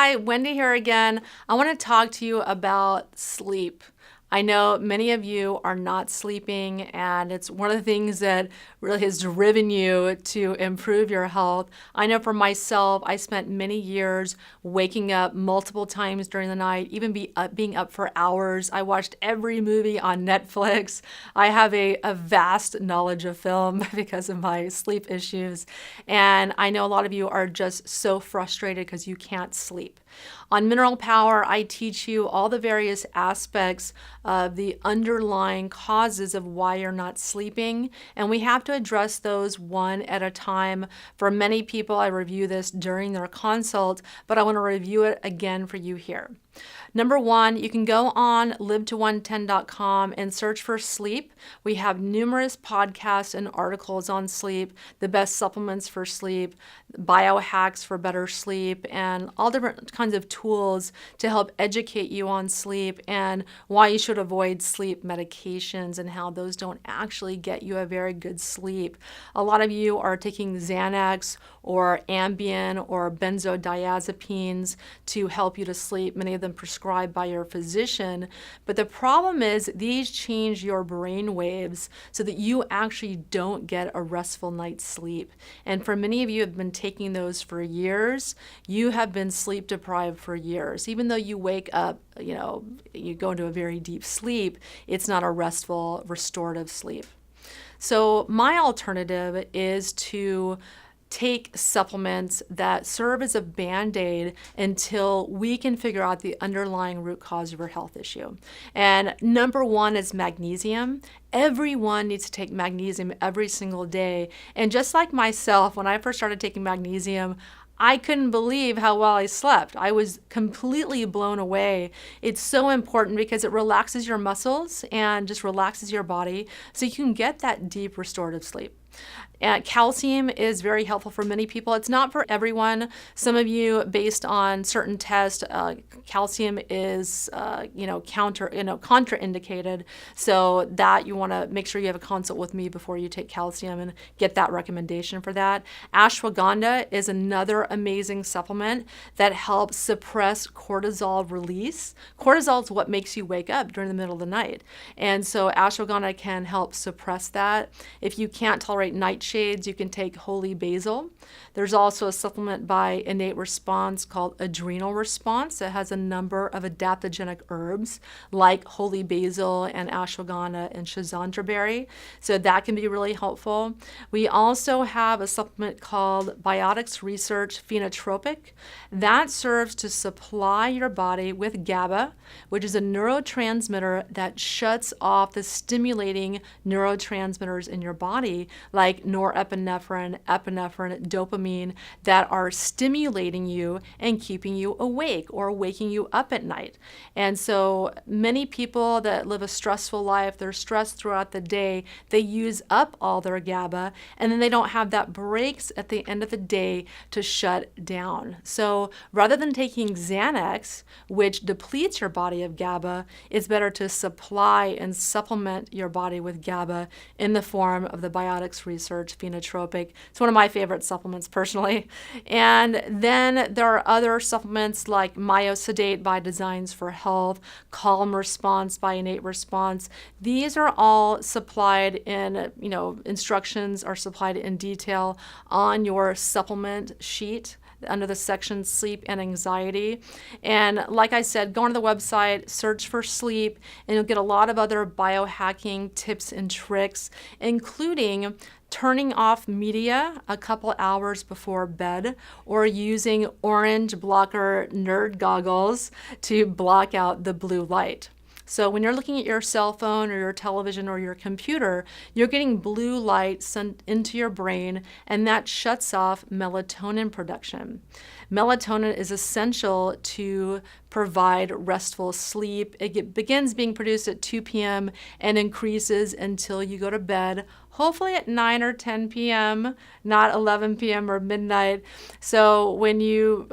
Hi, Wendy here again. I want to talk to you about sleep. I know many of you are not sleeping, and it's one of the things that really has driven you to improve your health. I know for myself, I spent many years waking up multiple times during the night, even being up for hours. I watched every movie on Netflix. I have a vast knowledge of film because of my sleep issues. And I know a lot of you are just so frustrated because you can't sleep. On Mineral Power, I teach you all the various aspects of the underlying causes of why you're not sleeping, and we have to address those one at a time. For many people, I review this during their consult, but I want to review it again for you here. Number one, you can go on live110.com and search for sleep. We have numerous podcasts and articles on sleep, the best supplements for sleep, biohacks for better sleep, and all different kinds of tools to help educate you on sleep and why you should avoid sleep medications and how those don't actually get you a very good sleep. A lot of you are taking Xanax or Ambien or benzodiazepines to help you to sleep, many of them prescribed by your physician. But the problem is these change your brain waves so that you actually don't get a restful night's sleep. And for many of you who have been taking those for years, you have been sleep deprived for years. Even though you wake up, you go into a very deep sleep, it's not a restful, restorative sleep. So my alternative is to take supplements that serve as a Band-Aid until we can figure out the underlying root cause of your health issue. And number one is magnesium. Everyone needs to take magnesium every single day. And just like myself, when I first started taking magnesium, I couldn't believe how well I slept. I was completely blown away. It's so important because it relaxes your muscles and just relaxes your body so you can get that deep restorative sleep. Calcium is very helpful for many people. It's not for everyone. Some of you, based on certain tests, calcium is contraindicated. So that you want to make sure you have a consult with me before you take calcium and get that recommendation for that. Ashwagandha is another amazing supplement that helps suppress cortisol release. Cortisol is what makes you wake up during the middle of the night. And so ashwagandha can help suppress that. If you can't tolerate nightshades, you can take holy basil. There's also a supplement by Innate Response called Adrenal Response that has a number of adaptogenic herbs like holy basil and ashwagandha and schizandra berry. So that can be really helpful. We also have a supplement called Biotics Research Phenotropic. That serves to supply your body with GABA, which is a neurotransmitter that shuts off the stimulating neurotransmitters in your body like norepinephrine, epinephrine, dopamine that are stimulating you and keeping you awake or waking you up at night. And so many people that live a stressful life, they're stressed throughout the day, they use up all their GABA and then they don't have that breaks at the end of the day to shut down. So rather than taking Xanax, which depletes your body of GABA, it's better to supply and supplement your body with GABA in the form of the Biotics Research Phenotropic. It's one of my favorite supplements personally. And then there are other supplements like Myosedate by Designs for Health, Calm Response by Innate Response. These are all supplied in, instructions are supplied in detail on your supplement sheet under the section Sleep and Anxiety. And like I said, go onto the website, search for sleep, and you'll get a lot of other biohacking tips and tricks, including turning off media a couple hours before bed or using orange blocker nerd goggles to block out the blue light. So when you're looking at your cell phone or your television or your computer, you're getting blue light sent into your brain, and that shuts off melatonin production. Melatonin is essential to provide restful sleep. It begins being produced at 2 p.m. and increases until you go to bed, hopefully at 9 or 10 p.m., not 11 p.m. or midnight. So when you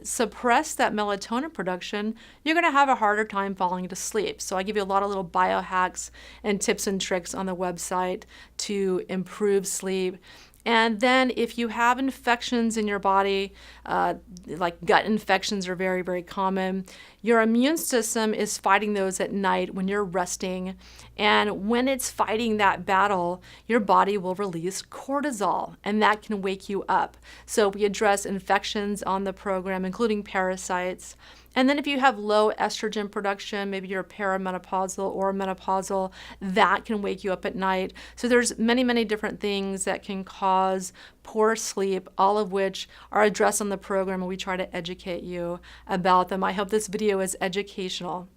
suppress that melatonin production, you're going to have a harder time falling to sleep. So I give you a lot of little biohacks and tips and tricks on the website to improve sleep. And then if you have infections in your body, like gut infections are very, very common, your immune system is fighting those at night when you're resting. And when it's fighting that battle, your body will release cortisol, and that can wake you up. So we address infections on the program, including parasites. And then if you have low estrogen production, maybe you're perimenopausal or menopausal, that can wake you up at night. So there's many, many different things that can cause poor sleep, all of which are addressed on the program, and we try to educate you about them. I hope this video is educational.